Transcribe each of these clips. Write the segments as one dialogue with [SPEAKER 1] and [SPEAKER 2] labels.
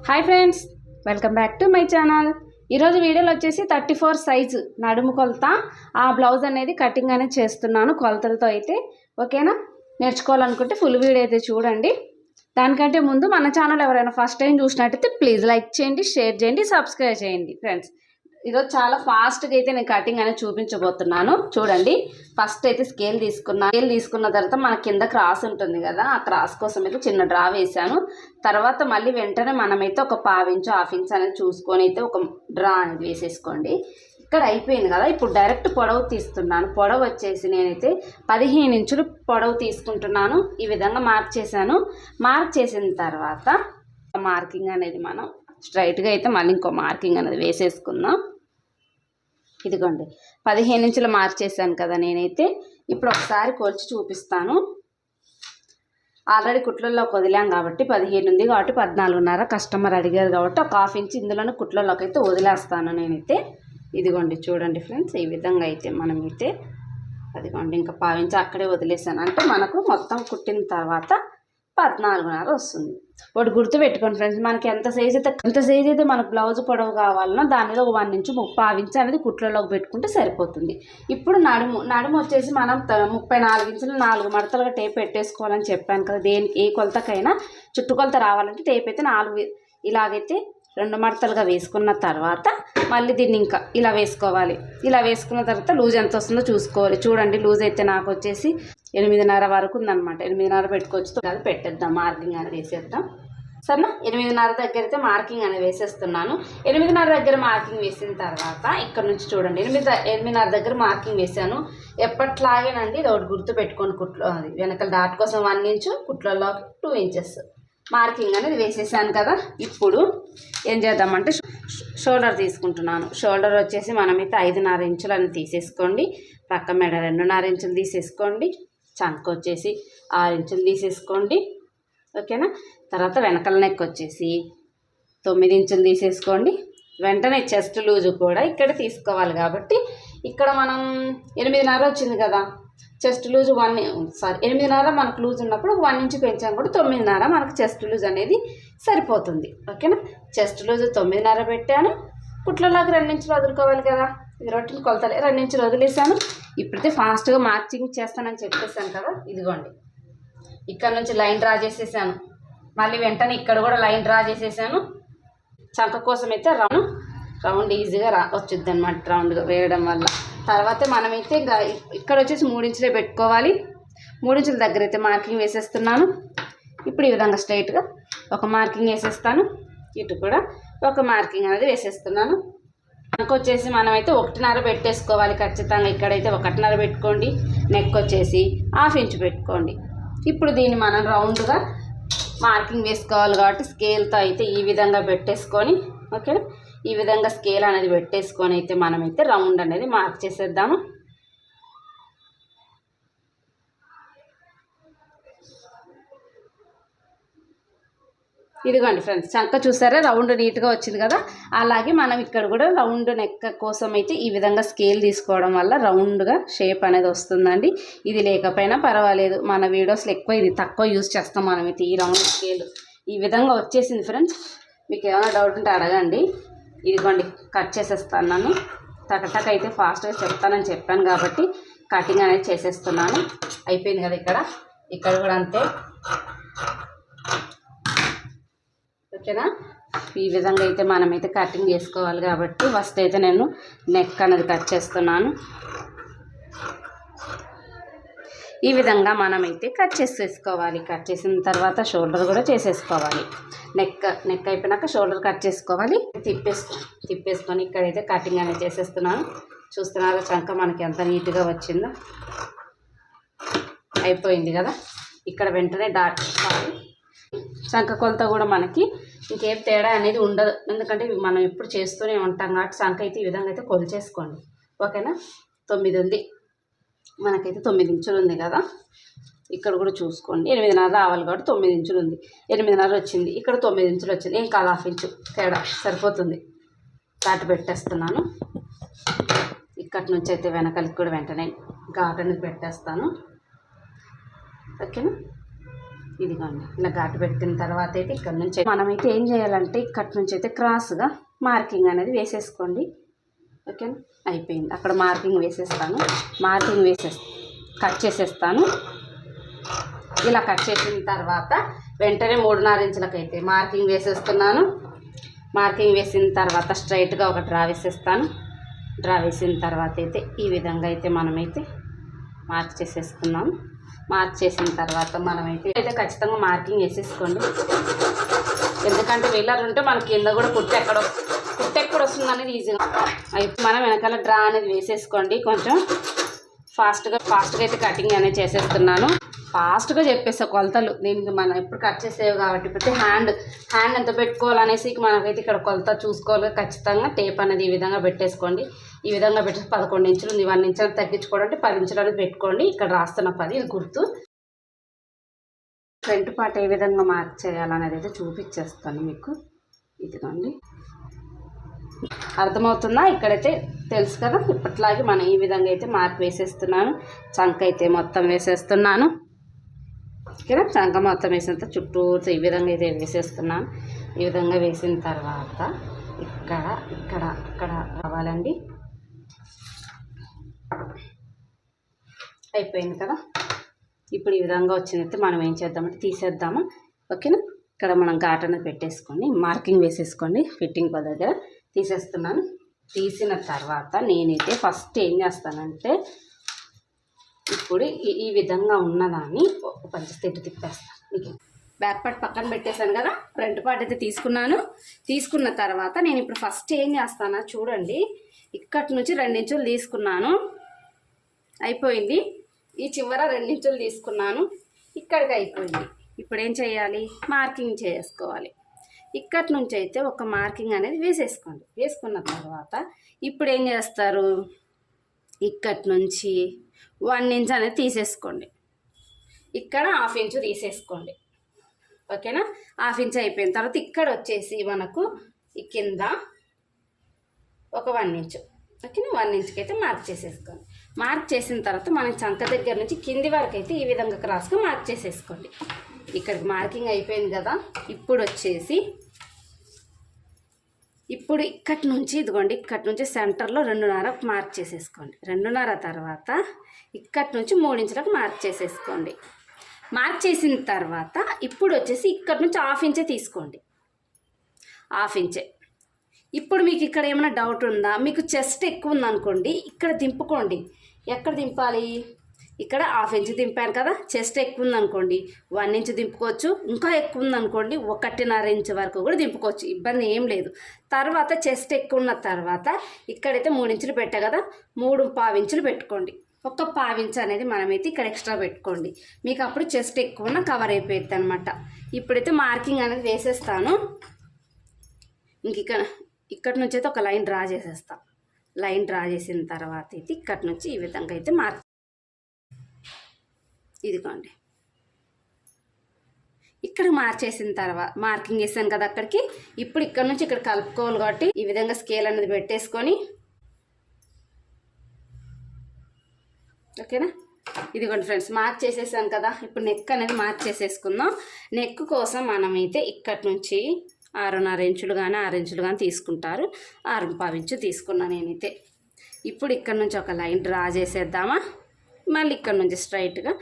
[SPEAKER 1] Hi friends, welcome back to my channel. ఈరోజు వీడియోలో వచ్చేసి 34 సైజు నడుము కొలత ఆ బ్లౌజ్ అనేది కటింగ్ అనేది చేస్తున్నాను కొలతలతో అయితే. ఓకేనా? నేర్చుకోవాలనుకుంటే ఫుల్ వీడియో అయితే చూడండి. దానికంటే ముందు మన ఛానల్ ఎవరైనా ఫస్ట్ టైం చూసినట్టయితే ప్లీజ్ లైక్ చేయండి, షేర్ చేయండి, సబ్స్క్రైబ్ చేయండి. ఫ్రెండ్స్, ఈరోజు చాలా ఫాస్ట్గా అయితే నేను కటింగ్ అనేది చూపించబోతున్నాను. చూడండి, ఫస్ట్ అయితే స్కేల్ తీసుకున్న తర్వాత మన కింద క్రాస్ ఉంటుంది కదా, ఆ క్రాస్ కోసం అయితే చిన్న డ్రా వేసాను. తర్వాత మళ్ళీ వెంటనే మనమైతే ఒక 1/2 ఇంచు 1/2 ఇంచ్ అనేది చూసుకొని అయితే ఒక డ్రా అనేది వేసేసుకోండి. ఇక్కడ అయిపోయింది కదా. ఇప్పుడు డైరెక్ట్ పొడవు తీస్తున్నాను. పొడవు వచ్చేసి నేనైతే 15 ఇంచులు పొడవు తీసుకుంటున్నాను. ఈ విధంగా మార్క్ చేశాను. మార్క్ చేసిన తర్వాత మార్కింగ్ అనేది మనం స్ట్రైట్గా అయితే మళ్ళీ ఇంకో మార్కింగ్ అనేది వేసేసుకుందాం. ఇదిగోండి, 15 ఇంచులు మార్క్ చేశాను కదా నేనైతే. ఇప్పుడు ఒకసారి కొలిచి చూపిస్తాను. ఆల్రెడీ కుట్లలోకి వదిలాం కాబట్టి 15 ఉంది కాబట్టి 14.5 కస్టమర్ అడిగారు కాబట్టి ఒక 1/2 ఇంచ్ ఇందులోనే కుట్లలోకి అయితే వదిలేస్తాను నేనైతే. ఇదిగోండి చూడండి ఫ్రెండ్స్, ఈ విధంగా అయితే మనమైతే అదిగోండి ఇంకా 1/2 ఇంచ్ అక్కడే వదిలేసాను. అంటే మనకు మొత్తం కుట్టిన తర్వాత 14.5 వస్తుంది. ఒకటి గుర్తు పెట్టుకోండి ఫ్రెండ్స్, మనకి ఎంత సైజ్ అయితే మనకు బ్లౌజ్ పొడవు కావాలన్నా దాని మీద ఒక 1 ఇంచు 1/2 ఇంచ్ అనేది కుట్లలోకి పెట్టుకుంటే సరిపోతుంది. ఇప్పుడు నడుము వచ్చేసి మనం 34 ఇంచులు 4 మడతలుగా టేప్ పెట్టేసుకోవాలని చెప్పాను కదా. దేనికి ఏ కొలతకైనా చుట్టుకొలత రావాలంటే టేప్ అయితే 4 ఇలాగైతే 2 మడతలుగా వేసుకున్న తర్వాత మళ్ళీ దీన్ని ఇంకా ఇలా వేసుకోవాలి. ఇలా వేసుకున్న తర్వాత లూజ్ ఎంత వస్తుందో చూసుకోవాలి. చూడండి, లూజ్ అయితే నాకు వచ్చేసి 8.5 వరకు ఉందన్నమాట. 8.5 పెట్టుకోవచ్చు కాదు, పెట్టేద్దాం. మార్కింగ్ అనేది వేసేద్దాం. సరేనా? 8.5 దగ్గర అయితే మార్కింగ్ అనేది వేసేస్తున్నాను. 8.5 దగ్గర మార్కింగ్ వేసిన తర్వాత ఇక్కడ నుంచి చూడండి, 8.5 దగ్గర మార్కింగ్ వేసాను. ఎప్పట్లాగేనండి ఇది ఒకటి గుర్తు పెట్టుకొని కుట్లో అది వెనకాల డాట్ కోసం 1 ఇంచు, కుట్లలోకి 2 ఇంచెస్ మార్కింగ్ అనేది వేసేసాను కదా. ఇప్పుడు ఏం చేద్దామంటే షోల్డర్ తీసుకుంటున్నాను. షోల్డర్ వచ్చేసి మనమైతే 5.5 ఇంచులు అని తీసేసుకోండి. పక్క మెడ 2.5 ఇంచులు తీసేసుకోండి. చంక వచ్చేసి 6 ఇంచులు తీసేసుకోండి. ఓకేనా? తర్వాత వెనకాల నెక్ వచ్చేసి 9 ఇంచులు తీసేసుకోండి. వెంటనే చెస్ట్ లూజు కూడా ఇక్కడ తీసుకోవాలి కాబట్టి ఇక్కడ మనం 8.5 వచ్చింది కదా. చెస్ట్ లూజ్ 8.5 మనకు లూజ్ ఉన్నప్పుడు 1 ఇంచు పెంచాం కూడా 9.5 మనకు చెస్ట్ లూజ్ అనేది సరిపోతుంది. ఓకేనా? చెస్ట్ లూజ్ 9.5 పెట్టాను. కుట్లలోకి 2 ఇంచులు వదులుకోవాలి కదా. ఇది రొట్టెని కొలతలే 2 ఇంచులు వదిలేసాను. ఇప్పుడైతే ఫాస్ట్గా మార్కింగ్ చేస్తానని చెప్పేసాను కదా. ఇదిగోండి, ఇక్కడ నుంచి లైన్ డ్రా చేసేసాను. మళ్ళీ వెంటనే ఇక్కడ కూడా లైన్ డ్రా చేసేసాను. చంక కోసం అయితే రౌండ్ ఈజీగా వచ్చుద్ది అనమాట రౌండ్గా వేయడం వల్ల. తర్వాత మనమైతే ఇక్కడ వచ్చేసి 3 ఇంచులే పెట్టుకోవాలి. 3 ఇంచుల దగ్గర అయితే మార్కింగ్ వేసేస్తున్నాను. ఇప్పుడు ఈ విధంగా స్ట్రైట్గా ఒక మార్కింగ్ వేసేస్తాను. ఇటు కూడా ఒక మార్కింగ్ అనేది వేసేస్తున్నాను. నెక్ వచ్చేసి మనమైతే 1.5 పెట్టేసుకోవాలి ఖచ్చితంగా. ఇక్కడైతే 1.5 పెట్టుకోండి. నెక్ వచ్చేసి 1/2 ఇంచు పెట్టుకోండి. ఇప్పుడు దీన్ని మనం రౌండ్గా మార్కింగ్ వేసుకోవాలి కాబట్టి స్కేల్తో అయితే ఈ విధంగా పెట్టేసుకొని, ఓకేనా, ఈ విధంగా స్కేల్ అనేది పెట్టేసుకొని అయితే మనమైతే రౌండ్ అనేది మార్క్ చేసేద్దాము. ఇదిగోండి ఫ్రెండ్స్, చంక చూసారా రౌండ్ నీట్గా వచ్చింది కదా. అలాగే మనం ఇక్కడ కూడా రౌండ్ నెక్ కోసం అయితే ఈ విధంగా స్కేల్ తీసుకోవడం వల్ల రౌండ్గా షేప్ అనేది వస్తుందండి. ఇది లేకపోయినా పర్వాలేదు, మన వీడియోస్లో ఎక్కువ ఇది తక్కువ యూజ్ చేస్తాం మనమైతే ఈ రౌండ్ స్కేల్. ఈ విధంగా వచ్చేసింది ఫ్రెండ్స్. మీకు ఏమైనా డౌట్ ఉంటే అడగండి. ఇదిగోండి, కట్ చేసేస్తాను. నన్ను టక్ అయితే ఫాస్ట్గా చెప్తానని చెప్పాను కాబట్టి కటింగ్ అనేది చేసేస్తున్నాను. అయిపోయింది కదా. ఇక్కడ కూడా అంతే. ఓకేనా? ఈ విధంగా అయితే మనమైతే కటింగ్ చేసుకోవాలి కాబట్టి ఫస్ట్ అయితే నేను నెక్ అనేది కట్ చేస్తున్నాను. ఈ విధంగా మనమైతే కట్ చేసేసుకోవాలి. కట్ చేసిన తర్వాత షోల్డర్ కూడా చేసేసుకోవాలి. నెక్ అయిపోయినాక షోల్డర్ కట్ చేసుకోవాలి. తిప్పేసుకొని ఇక్కడైతే కటింగ్ అనేది చేసేస్తున్నాను. చూస్తున్నారా చంక మనకి ఎంత నీట్గా వచ్చిందో. అయిపోయింది కదా. ఇక్కడ వెంటనే డాట్ ఇవ్వాలి. చంక కొలత కూడా మనకి ఇంకేం తేడా అనేది ఉండదు, ఎందుకంటే మనం ఎప్పుడు చేస్తూనే ఉంటాం కాబట్టి చంక అయితే ఈ విధంగా అయితే కొలిచేసుకోండి. ఓకేనా? 9 ఉంది మనకైతే, 9 ఇంచులు ఉంది కదా. ఇక్కడ కూడా చూసుకోండి, 8.5 రావాలి కాబట్టి 9 ఇంచులు ఉంది. 8.5 వచ్చింది, ఇక్కడ 9 ఇంచులు వచ్చింది. ఏం కాదు, 1/2 ఇంచు తేడా సరిపోతుంది. ఘాటు పెట్టేస్తున్నాను. ఇక్కడి నుంచి అయితే వెనకాలకి కూడా వెంటనే ఘాటు అనేది పెట్టేస్తాను. ఓకేనా? ఇదిగోండి ఇలా ఘాటు పెట్టిన తర్వాత అయితే ఇక్కడ నుంచి మనమైతే ఏం చేయాలంటే ఇక్కడ నుంచి అయితే క్రాస్గా మార్కింగ్ అనేది వేసేసుకోండి. ఓకేనా, అయిపోయింది. అక్కడ మార్కింగ్ వేసేస్తాను. కట్ చేసేస్తాను. ఇలా కట్ చేసిన తర్వాత వెంటనే 3.5 ఇంచులకైతే మార్కింగ్ వేసేస్తున్నాను. మార్కింగ్ వేసిన తర్వాత స్ట్రైట్గా ఒక డ్రా వేసేస్తాను. డ్రా వేసిన తర్వాత అయితే ఈ విధంగా అయితే మనమైతే మార్క్ చేసేసుకున్నాము. మార్క్ చేసిన తర్వాత మనమైతే ఖచ్చితంగా మార్కింగ్ వేసేసుకోండి. ఎందుకంటే వీలర్ ఉంటే మనకి కింద కూడా కుట్టు ఎక్కడ వస్తుంది అనేది ఈజీగా అయితే మనం వెనకాల డ్రా అనేది వేసేసుకోండి. కొంచెం ఫాస్ట్గా అయితే కటింగ్ అనేది చేసేస్తున్నాను. ఫాస్ట్గా చెప్పేస్తా కొలతలు. దీనికి మనం ఎప్పుడు కట్ చేసేవి కాబట్టి ప్రతి హ్యాండ్ ఎంత పెట్టుకోవాలనేసి మనకైతే ఇక్కడ కొలత చూసుకోవాలి. ఖచ్చితంగా టేప్ అనేది ఈ విధంగా పెట్టేసుకోండి. ఈ విధంగా పెట్టేసి 11 ఇంచులు ఉంది. 1 ఇంచు తగ్గించుకోవడం అంటే 10 ఇంచులు అనేది పెట్టుకోండి. ఇక్కడ రాస్తున్న 10 ఇది గుర్తు. ఫ్రంట్ పార్ట్ ఏ విధంగా మార్క్ చేయాలనేది అయితే చూపించేస్తాను మీకు. ఇదిగోండి, అర్థమవుతుందా? ఇక్కడైతే తెలుసు కదా. ఇప్పట్లాగే మనం ఈ విధంగా అయితే మార్క్ వేసేస్తున్నాను. చంక అయితే మొత్తం వేసేస్తున్నాను. ఓకేనా, చంక మొత్తం వేసినంత చుట్టూరు ఈ విధంగా అయితే వేసేస్తున్నాను. ఈ విధంగా వేసిన తర్వాత ఇక్కడ రావాలండి. అయిపోయింది కదా. ఇప్పుడు ఈ విధంగా వచ్చినట్టు మనం ఏం చేద్దామంటే తీసేద్దాము. ఓకేనా, ఇక్కడ మనం ఘాట్ అనేది పెట్టేసుకొని మార్కింగ్ వేసేసుకోండి. ఫిట్టింగ్ దగ్గర తీసేస్తున్నాను. తీసిన తర్వాత నేనైతే ఫస్ట్ ఏం చేస్తానంటే ఇప్పుడు ఈ విధంగా ఉన్నదాన్ని ఒక పంచస్థితి తిప్పేస్తాను. మీకు బ్యాక్ పార్ట్ పక్కన పెట్టేశాను కదా, ఫ్రంట్ పార్ట్ అయితే తీసుకున్న తర్వాత నేను ఇప్పుడు ఫస్ట్ ఏం చేస్తానో చూడండి. ఇక్కడి నుంచి 2 ఇంచులు తీసుకున్నాను. అయిపోయింది. ఈ చివర 2 ఇంచులు తీసుకున్నాను. ఇక్కడికి అయిపోయింది. ఇప్పుడు ఏం చేయాలి? మార్కింగ్ చేసుకోవాలి. ఇక్కడి నుంచి అయితే ఒక మార్కింగ్ అనేది వేసేసుకోండి. వేసుకున్న తర్వాత ఇప్పుడు ఏం చేస్తారు? ఇక్కడి నుంచి 1 ఇంచ్ అనేది తీసేసుకోండి. ఇక్కడ 1/2 ఇంచు తీసేసుకోండి. ఓకేనా, 1/2 ఇంచ్ అయిపోయిన తర్వాత ఇక్కడ వచ్చేసి మనకు ఈ కింద ఒక 1 ఇంచు. ఓకేనా, 1 ఇంచుకి అయితే మార్క్ చేసేసుకోండి. మార్క్ చేసిన తర్వాత మనం చంక దగ్గర నుంచి కింది వరకు అయితే ఈ విధంగా క్రాస్గా మార్క్ చేసేసుకోండి. ఇక్కడికి మార్కింగ్ అయిపోయింది కదా. ఇప్పుడు వచ్చేసి ఇక్కడి నుంచి ఇదిగోండి, ఇక్కడి నుంచి సెంటర్లో 2.5 మార్క్ చేసేసుకోండి. 2.5 తర్వాత ఇక్కడి నుంచి 3 ఇంచులకు మార్క్ చేసేసుకోండి. మార్క్ చేసిన తర్వాత ఇప్పుడు వచ్చేసి ఇక్కడి నుంచి 1/2 ఇంచే తీసుకోండి. 1/2 ఇంచే. ఇప్పుడు మీకు ఇక్కడ ఏమైనా డౌట్ ఉందా? మీకు చెస్ట్ ఎక్కువ ఉందనుకోండి, ఇక్కడ దింపుకోండి. ఎక్కడ దింపాలి? ఇక్కడ 1/2 ఇంచు దింపాను కదా. చెస్ట్ ఎక్కువ ఉందనుకోండి 1 ఇంచు దింపుకోవచ్చు. ఇంకా ఎక్కువ ఉందనుకోండి 1.5 ఇంచు వరకు కూడా దింపుకోవచ్చు. ఇబ్బంది ఏం లేదు. తర్వాత చెస్ట్ ఎక్కువ ఉన్న తర్వాత ఇక్కడైతే 3 ఇంచులు పెట్టా కదా, 3.5 ఇంచులు పెట్టుకోండి. 1.5 ఇంచు అనేది మనమైతే ఇక్కడ ఎక్స్ట్రా పెట్టుకోండి. మీకు అప్పుడు చెస్ట్ ఎక్కువ ఉన్న కవర్ అయిపోయింది అనమాట. ఇప్పుడైతే మార్కింగ్ అనేది వేసేస్తాను. ఇక్కడి నుంచి అయితే ఒక లైన్ డ్రా చేసేస్తా. లైన్ డ్రా చేసిన తర్వాత అయితే ఇక్కడి నుంచి ఈ విధంగా అయితే ఇదిగోండి, ఇక్కడ మార్చేసిన తర్వాత మార్కింగ్ వేసాను కదా అక్కడికి. ఇప్పుడు ఇక్కడ నుంచి ఇక్కడ కలుపుకోవాలి కాబట్టి ఈ విధంగా స్కేల్ అనేది పెట్టేసుకొని, ఓకేనా. ఇదిగోండి ఫ్రెండ్స్, మార్క్ చేసేసాను కదా. ఇప్పుడు నెక్ అనేది మార్క్ చేసేసుకుందాం. నెక్ కోసం మనమైతే ఇక్కడి నుంచి 6.5 ఇంచులు కానీ 6 ఇంచులు కానీ తీసుకుంటారు. 6.5 ఇంచు తీసుకున్నా నేనైతే. ఇప్పుడు ఇక్కడ నుంచి ఒక లైన్ డ్రా చేసేద్దామా. మళ్ళీ ఇక్కడ నుంచి స్ట్రైట్గా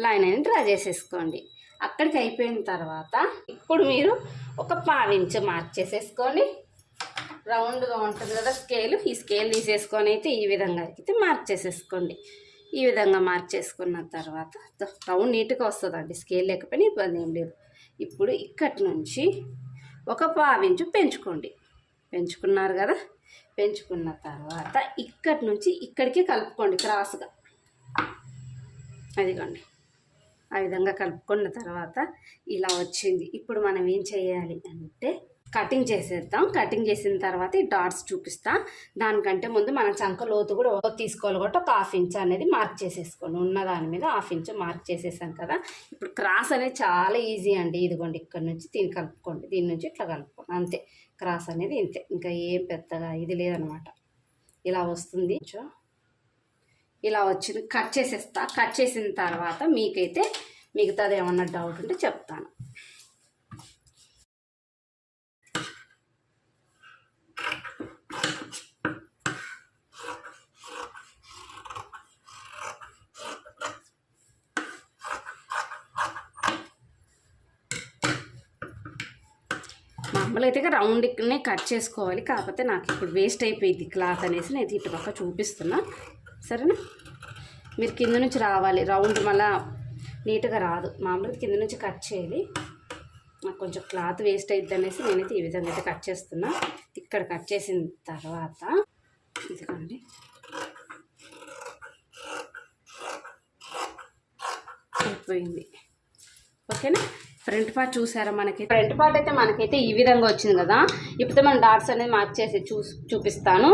[SPEAKER 1] లైన్ అనేది డ్రా చేసేసుకోండి. అక్కడికి అయిపోయిన తర్వాత ఇప్పుడు మీరు ఒక 1/2 ఇంచు మార్క్ చేసేసుకోండి. రౌండ్గా ఉంటుంది కదా స్కేల్, ఈ స్కేల్ తీసేసుకొని అయితే ఈ విధంగా అయితే మార్క్ చేసేసుకోండి. ఈ విధంగా మార్క్ చేసుకున్న తర్వాత రౌండ్ నీట్గా వస్తుందండి. స్కేల్ లేకపోయినా ఇబ్బంది ఏం లేదు. ఇప్పుడు ఇక్కడి నుంచి ఒక 1/2 ఇంచు పెంచుకోండి. పెంచుకున్నారు కదా. పెంచుకున్న తర్వాత ఇక్కడి నుంచి ఇక్కడికి కలుపుకోండి క్రాస్గా. అదిగోండి, ఆ విధంగా కలుపుకున్న తర్వాత ఇలా వచ్చింది. ఇప్పుడు మనం ఏం చేయాలి అంటే కటింగ్ చేసేద్దాం. కటింగ్ చేసిన తర్వాత ఈ డాట్స్ చూపిస్తా. దానికంటే ముందు మనం చంక లోతు కూడా తీసుకోవాలి కాబట్టి ఒక 1/2 ఇంచ్ అనేది మార్క్ చేసేసుకోండి. ఉన్న దాని మీద 1/2 ఇంచ్ మార్క్ చేసేసాం కదా. ఇప్పుడు క్రాస్ అనేది చాలా ఈజీ అండి. ఇదిగోండి, ఇక్కడ నుంచి దీన్ని కలుపుకోండి, దీని నుంచి ఇట్లా కలుపుకోండి, అంతే. క్రాస్ అనేది ఇంతే, ఇంకా ఏం పెద్దగా ఇది లేదనమాట. ఇలా వస్తుంది. ఇలా వచ్చింది. కట్ చేసేస్తా. కట్ చేసిన తర్వాత మీకైతే మిగతాది ఏమన్నా డౌట్ ఉంటే చెప్తాను. మామూలుగా అయితే రౌండ్నే కట్ చేసుకోవాలి, కాకపోతే నాకు ఇప్పుడు వేస్ట్ అయిపోయింది క్లాత్ అనేసి నేను ఇటు పక్క చూపిస్తున్నా. సరేనా? మీరు కింద నుంచి రావాలి, రౌండ్ మళ్ళీ నీట్గా రాదు. మామూలుగా కింద నుంచి కట్ చేయాలి. నాకు కొంచెం క్లాత్ వేస్ట్ అయిద్ది అనేసి నేనైతే ఈ విధంగా అయితే కట్ చేస్తున్నా. ఇక్కడ కట్ చేసిన తర్వాత ఇదిగోండి అయిపోయింది. ఓకేనా? ఫ్రంట్ పార్ట్ చూసారా? మనకి ఫ్రంట్ పార్ట్ అయితే మనకైతే ఈ విధంగా వచ్చింది కదా. ఇప్పుడు మనం డాట్స్ అనేది మార్క్ చేసి చూపిస్తాను.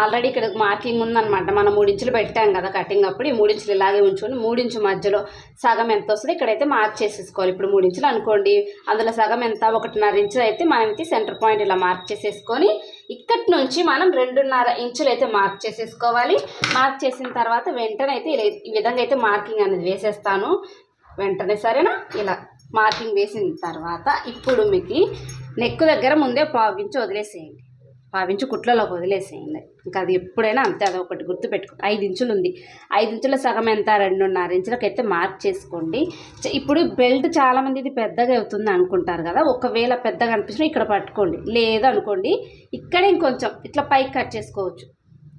[SPEAKER 1] ఆల్రెడీ ఇక్కడ మార్కింగ్ ఉందన్నమాట. మనం 3 ఇంచులు పెట్టాం కదా కటింగ్ అప్పుడు. ఈ 3 ఇంచులు ఇలాగే ఉంచుకొని 3 ఇంచు మధ్యలో సగం ఎంత వస్తుంది ఇక్కడైతే మార్క్ చేసేసుకోవాలి. ఇప్పుడు 3 ఇంచులు అనుకోండి, అందులో సగం ఎంత 1.5 ఇంచులు అయితే మనమైతే సెంటర్ పాయింట్ ఇలా మార్క్ చేసేసుకొని ఇక్కడి నుంచి మనం 2.5 ఇంచులు అయితే మార్క్ చేసేసుకోవాలి. మార్క్ చేసిన తర్వాత వెంటనే అయితే ఈ విధంగా అయితే మార్కింగ్ అనేది వేసేస్తాను వెంటనే. సరేనా? ఇలా మార్కింగ్ వేసిన తర్వాత ఇప్పుడు మీకు నెక్ దగ్గర ముందే 1/4 ఇంచు వదిలేసేయండి. 1/4 ఇంచు కుట్లలోకి వదిలేసేయండి. ఇంకా అది ఎప్పుడైనా అంతే, అది ఒకటి గుర్తుపెట్టుకో. 5 ఇంచులు ఉంది, 5 ఇంచుల సగం ఎంత 2.5 ఇంచులకి అయితే మార్క్ చేసుకోండి. ఇప్పుడు బెల్ట్ చాలామంది ఇది పెద్దగా అవుతుంది అనుకుంటారు కదా. ఒకవేళ పెద్దగా అనిపించినా ఇక్కడ పట్టుకోండి, లేదు అనుకోండి ఇక్కడే ఇంకొంచెం ఇట్లా పైకి కట్ చేసుకోవచ్చు.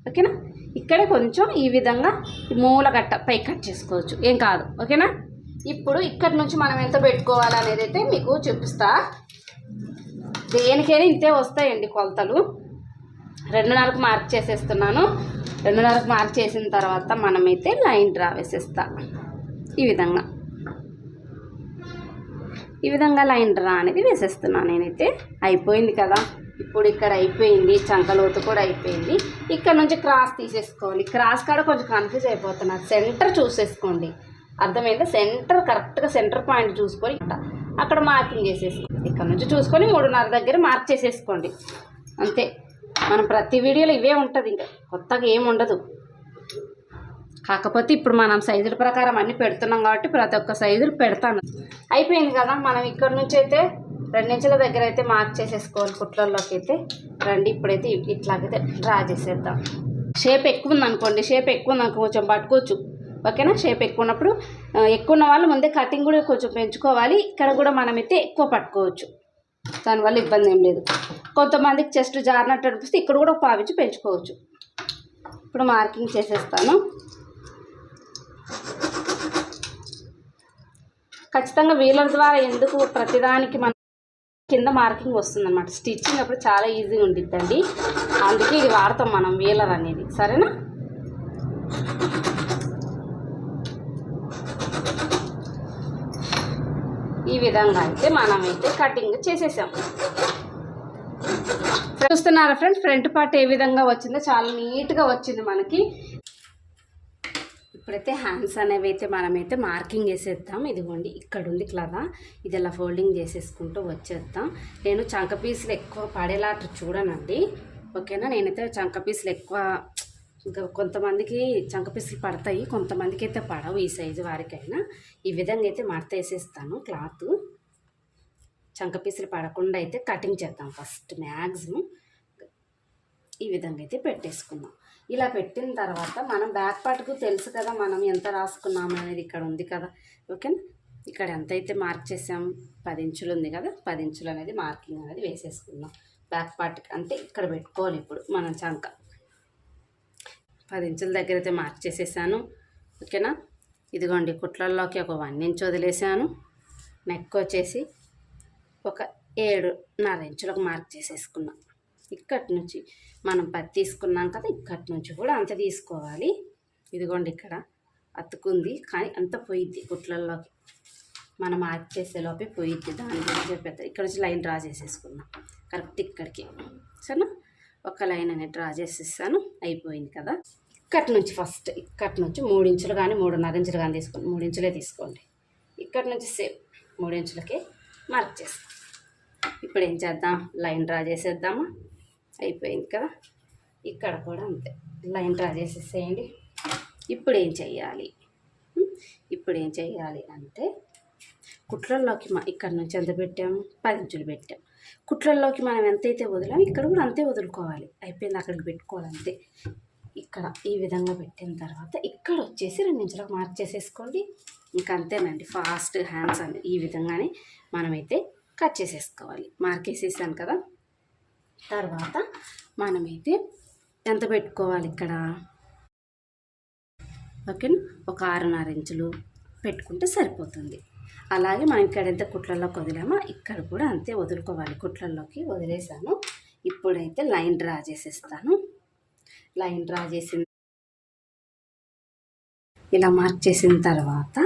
[SPEAKER 1] ఓకేనా? ఇక్కడే కొంచెం ఈ విధంగా మూల గట్ట పైకి కట్ చేసుకోవచ్చు, ఏం కాదు. ఓకేనా? ఇప్పుడు ఇక్కడి నుంచి మనం ఎంత పెట్టుకోవాలి అనేది అయితే మీకు చూపిస్తా. దేనికైనా ఇంతే వస్తాయండి కొలతలు. 2.5కు మార్క్ చేసేస్తున్నాను. 2.5కు మార్క్ చేసిన తర్వాత మనమైతే లైన్ డ్రా వేసేస్తా. ఈ విధంగా లైన్ డ్రా అనేది వేసేస్తున్నాను నేనైతే. అయిపోయింది కదా. ఇప్పుడు ఇక్కడ అయిపోయింది, చంకలోతు కూడా అయిపోయింది. ఇక్కడ నుంచి క్రాస్ తీసేసుకోవాలి. క్రాస్ కాడ కొంచెం కన్ఫ్యూజ్ అయిపోతున్నారు. సెంటర్ చూసేసుకోండి, అర్థమైందా? సెంటర్ కరెక్ట్గా సెంటర్ పాయింట్ చూసుకొని అక్కడ మార్కింగ్ చేసేసుకోండి. ఇక్కడ నుంచి చూసుకొని 3.5 దగ్గర మార్క్ చేసేసుకోండి. అంతే. మనం ప్రతి వీడియోలో ఇవే ఉంటుంది, ఇంకా కొత్తగా ఏమి ఉండదు. కాకపోతే ఇప్పుడు మనం సైజుల ప్రకారం అన్నీ పెడుతున్నాం కాబట్టి ప్రతి ఒక్క సైజులు పెడతాను. అయిపోయింది కదా. మనం ఇక్కడ నుంచి అయితే 2 ఇంచుల దగ్గర అయితే మార్క్ చేసేసుకోవాలి. కుట్లల్లోకి అయితే రండి. ఇప్పుడైతే ఇట్లాగైతే డ్రా చేసేద్దాం. షేప్ ఎక్కువ ఉందనుకోండి, షేప్ ఎక్కువ ఉందనుకో కొంచెం పట్టుకోవచ్చు. ఓకేనా? షేప్ ఎక్కువ ఉన్నప్పుడు ఎక్కువ ఉన్న వాళ్ళు ముందే కటింగ్ కూడా కొంచెం పెంచుకోవాలి. ఇక్కడ కూడా మనమైతే ఎక్కువ పట్టుకోవచ్చు, దానివల్ల ఇబ్బంది ఏం లేదు. కొంతమందికి చెస్ట్ జారినట్టు అనిపిస్తే ఇక్కడ కూడా 1/4 ఇంచు పెంచుకోవచ్చు. ఇప్పుడు మార్కింగ్ చేసేస్తాను. ఖచ్చితంగా వీలర్ ద్వారా ఎందుకు ప్రతిదానికి మన కింద మార్కింగ్ వస్తుందన్నమాట. స్టిచ్చింగ్ అప్పుడు చాలా ఈజీగా ఉండిద్దండి, అందుకే ఇది వాడతాం మనం వీలర్ అనేది. సరేనా? ఈ విధంగా అయితే మనమైతే కటింగ్ చేసేసాం. చూస్తున్నారా ఫ్రెండ్స్, ఫ్రంట్ పార్ట్ ఏ విధంగా వచ్చిందో చాలా నీట్గా వచ్చింది మనకి. ఇప్పుడైతే హ్యాండ్స్ అనేవి అయితే మనమైతే మార్కింగ్ వేసేద్దాం. ఇదిగోండి ఇక్కడ ఉంది కదా, ఇది ఇలా ఫోల్డింగ్ చేసేసుకుంటూ వచ్చేద్దాం. నేను చంక పీసులు ఎక్కువ పడేలాట చూడనండి. ఓకేనా? నేనైతే చంక పీసులు ఎక్కువ, ఇంకా కొంతమందికి చంక పీసులు పడతాయి, కొంతమందికి అయితే పడవు. ఈ సైజు వారికైనా ఈ విధంగా అయితే మడత వేసేస్తాను. క్లాత్ చంక పీసులు పడకుండా అయితే కటింగ్ చేద్దాం ఫస్ట్. మ్యాక్సిమం ఈ విధంగా అయితే పెట్టేసుకుందాం. ఇలా పెట్టిన తర్వాత మనం బ్యాక్ పార్ట్కు తెలుసు కదా మనం ఎంత రాసుకున్నాము అనేది ఇక్కడ ఉంది కదా. ఓకేనా? ఇక్కడ ఎంత అయితే మార్క్ చేసాం 10 ఇంచులు ఉంది కదా, 10 ఇంచులు అనేది మార్కింగ్ అనేది వేసేసుకుందాం బ్యాక్ పార్ట్కి. అంటే ఇక్కడ పెట్టుకోవాలి ఇప్పుడు మనం చంక. 10 ఇంచుల దగ్గర అయితే మార్క్ చేసేసాను. ఓకేనా? ఇదిగోండి కుట్లల్లోకి ఒక 1 ఇంచ్ వదిలేసాను. నెక్ వచ్చేసి ఒక 7.5 ఇంచులకు మార్క్ చేసేసుకున్నాం. ఇక్కడి నుంచి మనం 10 తీసుకున్నాం కదా, ఇక్కడి నుంచి కూడా అంత తీసుకోవాలి. ఇదిగోండి ఇక్కడ అతుకుంది, కానీ అంత పోయిద్ది కుట్లల్లోకి. మనం మార్క్ చేసేలోపే పోయిద్ది, దాని గురించి చెప్పేది. ఇక్కడ నుంచి లైన్ డ్రా చేసేసుకున్నాం కరెక్ట్ ఇక్కడికి. సరేనా? ఒక లైన్ అనేది డ్రా చేసేసాను. అయిపోయింది కదా. ఇక్కడి నుంచి ఫస్ట్ ఇక్కడి నుంచి 3 ఇంచులు కానీ 3.5 ఇంచులు కానీ తీసుకోండి. 3 ఇంచులే తీసుకోండి. ఇక్కడి నుంచి సేమ్ 3 ఇంచులకే మార్క్ చేస్తాం. ఇప్పుడు ఏం చేద్దాం, లైన్ డ్రా చేసేద్దామా. అయిపోయింది కదా. ఇక్కడ కూడా అంతే, లైన్ డ్రా చేసేసేయండి. ఇప్పుడు ఏం చెయ్యాలి అంటే కుట్లల్లోకి ఇక్కడ నుంచి ఎంత పెట్టాము, 10 ఇంచులు పెట్టాం. కుట్లల్లోకి మనం ఎంతైతే వదిలాము ఇక్కడ కూడా అంతే వదులుకోవాలి. అయిపోయింది, అక్కడికి పెట్టుకోవాలి అంతే. ఇక్కడ ఈ విధంగా పెట్టిన తర్వాత ఇక్కడ వచ్చేసి 2 ఇంచులకు మార్క్ చేసేసుకోండి. ఇంకా అంతేనండి, ఫాస్ట్ హ్యాండ్స్ అని ఈ విధంగానే మనమైతే కట్ చేసేసుకోవాలి. మార్క్ వేసేసాను కదా. తర్వాత మనమైతే ఎంత పెట్టుకోవాలి ఇక్కడ, ఓకేనా, ఒక 6.5 ఇంచులు పెట్టుకుంటే సరిపోతుంది. అలాగే మనం ఇక్కడ ఎంత కుట్లల్లోకి వదిలామో ఇక్కడ కూడా అంతే వదులుకోవాలి. కుట్లల్లోకి వదిలేసాను. ఇప్పుడైతే లైన్ డ్రా చేసేస్తాను. లైన్ డ్రా చేసిన ఇలా మార్క్ చేసిన తర్వాత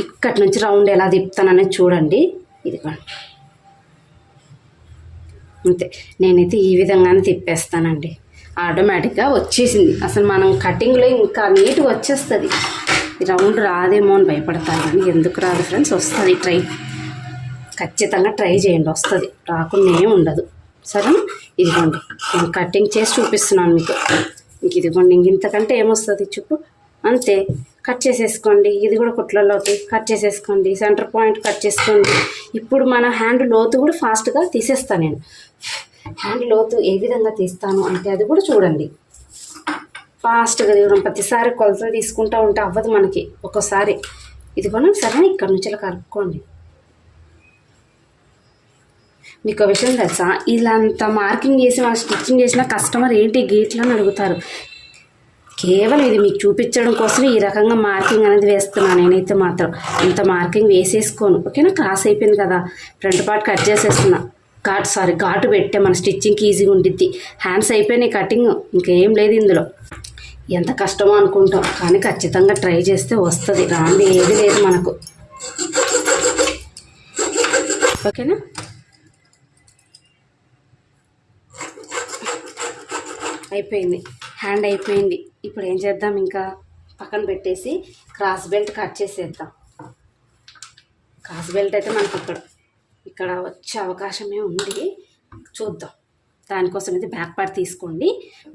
[SPEAKER 1] ఇక్కడి నుంచి రౌండ్ ఎలా తిప్పుతాననేది చూడండి. ఇదిగోండి, అంతే. నేనైతే ఈ విధంగానే తిప్పేస్తానండి. ఆటోమేటిక్గా వచ్చేసింది. అసలు మనం కటింగ్లో ఇంకా నీట్గా వచ్చేస్తుంది. రౌండ్ రాదేమో అని భయపడతాను, కానీ ఎందుకు రాదు ఫ్రెండ్స్, వస్తుంది. ఖచ్చితంగా ట్రై చేయండి, వస్తుంది. రాకుండా ఉండదు. సరే, ఇదిగోండి నేను కటింగ్ చేసి చూపిస్తున్నాను మీకు. ఇంక ఇదిగోండి, ఇంతకంటే ఏమొస్తుంది చెప్పు. అంతే, కట్ చేసేసుకోండి. ఇది కూడా కుట్లలోకి కట్ చేసేసుకోండి. సెంటర్ పాయింట్ కట్ చేసుకోండి. ఇప్పుడు మన హ్యాండ్ లోతు కూడా ఫాస్ట్గా తీసేస్తాను నేను. హ్యాండ్ లోతు ఏ విధంగా తీస్తాను అంటే అది కూడా చూడండి. ఫాస్ట్గా తీయడం, ప్రతిసారి కొలతలు తీసుకుంటూ ఉంటే అవ్వదు మనకి. ఒక్కోసారి ఇదిగోనా, సరే ఇక్కడ నుంచి ఇలా కలుపుకోండి. మీకు విషయం తెలుసా, ఇలా అంత మార్కింగ్ చేసి వాళ్ళు స్టిచ్చింగ్ చేసిన కస్టమర్ ఏంటి గీట్లు అని అడుగుతారు. కేవలం ఇది మీకు చూపించడం కోసం ఈ రకంగా మార్కింగ్ అనేది వేస్తున్నాను. నేనైతే మాత్రం ఇంత మార్కింగ్ వేసేసుకోను. ఓకేనా, క్రాస్ అయిపోయింది కదా, ఫ్రంట్ పార్ట్ కట్ చేసేస్తున్నా. ఘాటు పెట్టే మన స్టిచ్చింగ్కి ఈజీగా ఉంటుంది. హ్యాండ్స్ అయిపోయినాయి కటింగ్, ఇంకేం లేదు ఇందులో. ఎంత కష్టమో అనుకుంటాం, కానీ ఖచ్చితంగా ట్రై చేస్తే వస్తుంది. రాంది ఏది లేదు మనకు. ఓకేనా, అయిపోయింది, హ్యాండ్ అయిపోయింది. ఇప్పుడు ఏం చేద్దాం, ఇంకా పక్కన పెట్టేసి క్రాస్ బెల్ట్ కట్ చేసేద్దాం. క్రాస్ బెల్ట్ అయితే మనకి ఇక్కడ వచ్చే అవకాశమే ఉంది, చూద్దాం. దానికోసం అయితే బ్యాక్ పార్ట్ తీసుకోండి.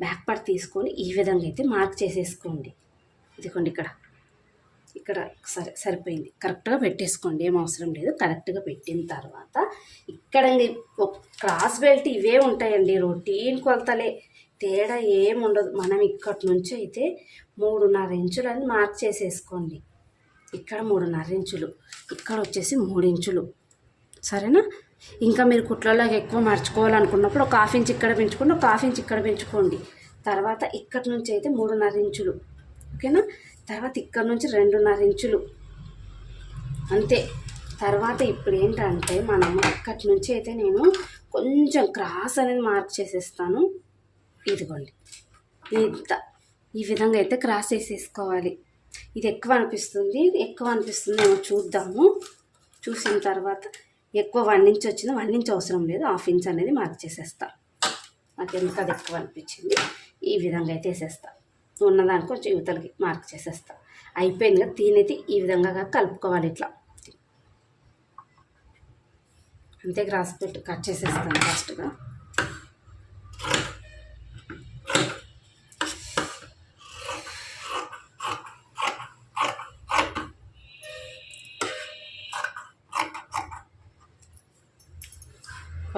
[SPEAKER 1] బ్యాక్ పార్ట్ తీసుకొని ఈ విధంగా అయితే మార్క్ చేసేసుకోండి. ఇదిగోండి, ఇక్కడ సరిపోయింది. కరెక్ట్గా పెట్టేసుకోండి, ఏం అవసరం లేదు. కరెక్ట్గా పెట్టిన తర్వాత ఇక్కడ క్రాస్ బెల్ట్ ఇవే ఉంటాయండి, రొటీన్ కొలతలే, తేడా ఏం ఉండదు. మనం ఇక్కడి నుంచి అయితే 3.5 ఇంచులని మార్క్ చేసేసుకోండి. ఇక్కడ 3.5 ఇంచులు, ఇక్కడ వచ్చేసి 3 ఇంచులు. సరేనా, ఇంకా మీరు కుట్లలోకి ఎక్కువ మర్చుకోవాలనుకున్నప్పుడు ఒక 1/2 ఇంచ్ ఇక్కడ పెంచుకోండి, ఒక 1/2 ఇంచ్ ఇక్కడ పెంచుకోండి. తర్వాత ఇక్కడి నుంచి అయితే 3.5 ఇంచులు. ఓకేనా, తర్వాత ఇక్కడ నుంచి 2.5 ఇంచులు అంతే. తర్వాత ఇప్పుడు ఏంటంటే మనం ఇక్కడి నుంచి అయితే నేను కొంచెం క్రాస్ అనేది మార్క్ చేసేస్తాను. ఇదిగోండి, ఈ విధంగా అయితే క్రాస్ చేసేసుకోవాలి. ఇది ఎక్కువ అనిపిస్తుందేమో చూద్దాము. చూసిన తర్వాత ఎక్కువ 1 ఇంచ్ వచ్చింది, 1 ఇంచ్ అవసరం లేదు, 1/2 ఇంచ్ అనేది మార్క్ చేసేస్తా. నాకు ఎందుకు అది ఎక్కువ అనిపించింది. ఈ విధంగా అయితే వేసేస్తా. ఉన్నదానికి కొంచెం యువతలకి మార్క్ చేసేస్తా. అయిపోయింది కదా, దీనైతే ఈ విధంగా కలుపుకోవాలి ఇట్లా. అంతే, క్రాస్ పెట్టి కట్ చేసేస్తాను ఫస్ట్గా.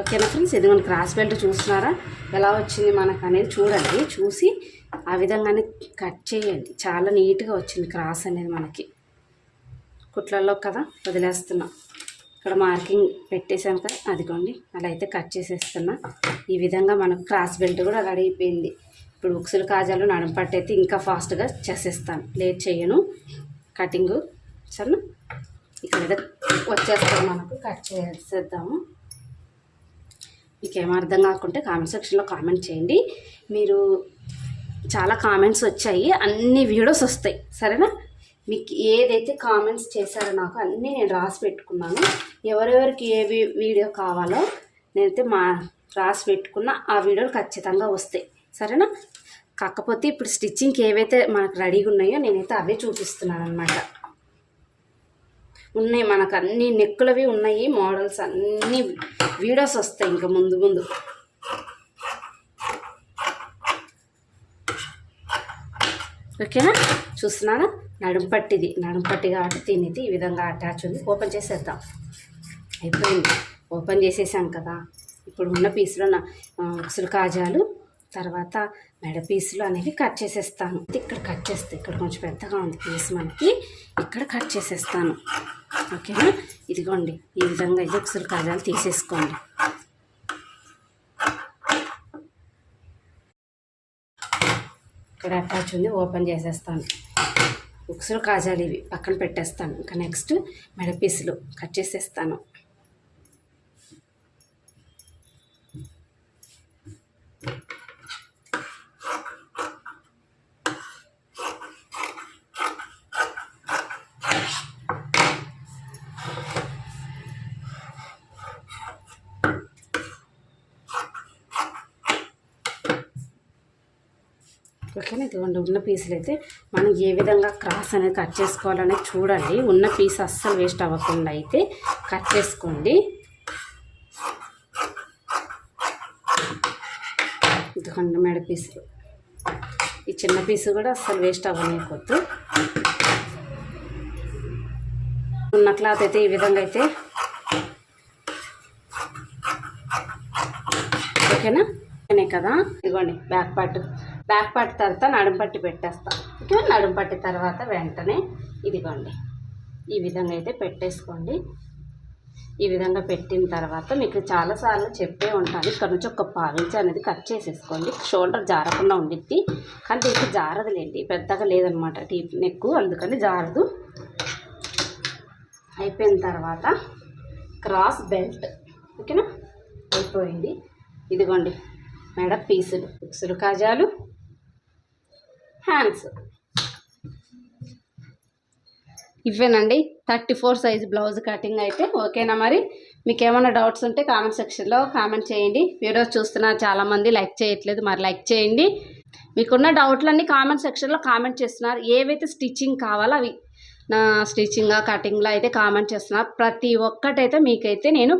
[SPEAKER 1] ఓకేనా ఫ్రెండ్స్, ఇది మన క్రాస్ బెల్ట్ చూస్తున్నారా ఎలా వచ్చింది మనకు అనేది చూడండి. చూసి ఆ విధంగానే కట్ చేయండి. చాలా నీట్గా వచ్చింది క్రాస్ అనేది మనకి. కుట్లలో కదా వదిలేస్తున్నా. ఇక్కడ మార్కింగ్ పెట్టేసాను కదా, అదిగోండి అలా అయితే కట్ చేసేస్తున్నా. ఈ విధంగా మనకు క్రాస్ బెల్ట్ కూడా రెడీ అయిపోయింది. ఇప్పుడు ఉక్సులు కాజాలు నడుము పట్టు అయితే ఇంకా ఫాస్ట్గా చేసేస్తాను, లేట్ చేయను కటింగు. సరేనా, ఇక్కడ వచ్చేస్తాను, మనకు కట్ చేసేద్దాము. మీకు ఏం అర్థం కాకుంటే కామెంట్ సెక్షన్లో కామెంట్ చేయండి. మీరు చాలా కామెంట్స్ వచ్చాయి, అన్ని వీడియోస్ వస్తాయి. సరేనా, మీకు ఏదైతే కామెంట్స్ చేశారో నాకు అన్నీ నేను రాసి పెట్టుకున్నాను. ఎవరెవరికి ఏ వీడియో కావాలో నేనైతే రాసి పెట్టుకున్న ఆ వీడియోలు ఖచ్చితంగా వస్తాయి. సరేనా, కాకపోతే ఇప్పుడు స్టిచ్చింగ్కి ఏవైతే మనకు రెడీగా ఉన్నాయో నేనైతే అవే చూపిస్తున్నాను అనమాట. ఉన్నాయి మనకు అన్ని నెక్కులవి ఉన్నాయి, మోడల్స్ అన్ని వీడియోస్ వస్తాయి ఇంకా ముందు ముందు. ఓకేనా, చూస్తున్నారా, నడుము పట్టి కాబట్టి దీనికి ఈ విధంగా అటాచ్ ఉంది. ఓపెన్ చేసేద్దాం. అయిపోయింది. ఓపెన్ చేసేసాం కదా. ఇప్పుడు ఉన్న పీసులో ఉక్సులు కాజాలు తర్వాత మెడ పీసులు అనేవి కట్ చేసేస్తాను. ఇక్కడ కట్ చేస్తే ఇక్కడ కొంచెం పెద్దగా ఉంది పీస్ మనకి, ఇక్కడ కట్ చేసేస్తాను. ఓకేనా? ఇదిగోండి ఈ విధంగా అయితే ఉక్సులు కాజాలు తీసేసుకోండి. ఇక్కడ అటాచ్ ఉంది, ఓపెన్ చేసేస్తాను. ఉక్సులు కాజాలు ఇవి పక్కన పెట్టేస్తాను. ఇంకా నెక్స్ట్ మెడ పీసులు కట్ చేసేస్తాను. ఓకేనా? ఇదిగోండి ఉన్న పీసులు అయితే మనం ఏ విధంగా క్రాస్ అనేది కట్ చేసుకోవాలనేది చూడండి. ఉన్న పీస్ అస్సలు వేస్ట్ అవ్వకుండా అయితే కట్ చేసుకోండి. ఇదిగోండి మెడ పీసులు, ఈ చిన్న పీసు కూడా అస్సలు వేస్ట్ అవ్వలేకొద్దు. ఉన్న క్లాత్ అయితే ఈ విధంగా అయితే ఓకేనా కదా. ఇదిగోండి బ్యాక్ పార్ట్ తర్వాత నడుం పట్టి పెట్టేస్తాం. ఓకే, నడుం పట్టి తర్వాత వెంటనే ఇదిగోండి ఈ విధంగా అయితే పెట్టేసుకోండి. ఈ విధంగా పెట్టిన తర్వాత మీకు చాలాసార్లు చెప్పే ఉంటాను, ఇక్కడ నుంచి ఒక 1/4 ఇంచ్ అనేది కట్ చేసేసుకోండి. షోల్డర్ జారకుండా ఉండిద్ది, కానీ దీనికి జారదులేండి, పెద్దగా లేదనమాట డీప్ నెక్, అందుకని జారదు. అయిపోయిన తర్వాత క్రాస్ బెల్ట్. ఓకేనా? అయిపోయింది. ఇదిగోండి మెడ పీసులు, ఉక్సులు కాజాలు, హ్యాండ్స్ ఇవేనండి 34 సైజు బ్లౌజ్ కటింగ్ అయితే. ఓకేనా? మరి మీకు ఏమైనా డౌట్స్ ఉంటే కామెంట్ సెక్షన్లో కామెంట్ చేయండి. వీడియోస్ చూస్తున్నారు చాలామంది, లైక్ చేయట్లేదు, మరి లైక్ చేయండి. మీకున్న డౌట్లన్నీ కామెంట్ సెక్షన్లో కామెంట్ చేస్తున్నారు. ఏవైతే స్టిచ్చింగ్ కావాలో అవి నా స్టిచ్చింగ్గా కటింగ్లో అయితే కామెంట్ చేస్తున్నారు. ప్రతి ఒక్కటైతే మీకైతే నేను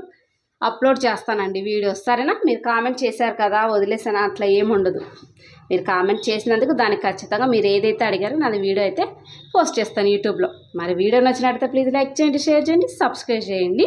[SPEAKER 1] అప్లోడ్ చేస్తానండి వీడియోస్. సరేనా? మీరు కామెంట్ చేశారు కదా వదిలేసాను అట్లా ఏముండదు. మీరు కామెంట్ చేసినందుకు దానికి ఖచ్చితంగా మీరు ఏదైతే అడిగారో నాది వీడియో అయితే పోస్ట్ చేస్తాను యూట్యూబ్లో. మరి వీడియో నచ్చినట్లయితే ప్లీజ్ లైక్ చేయండి, షేర్ చేయండి, సబ్స్క్రైబ్ చేయండి.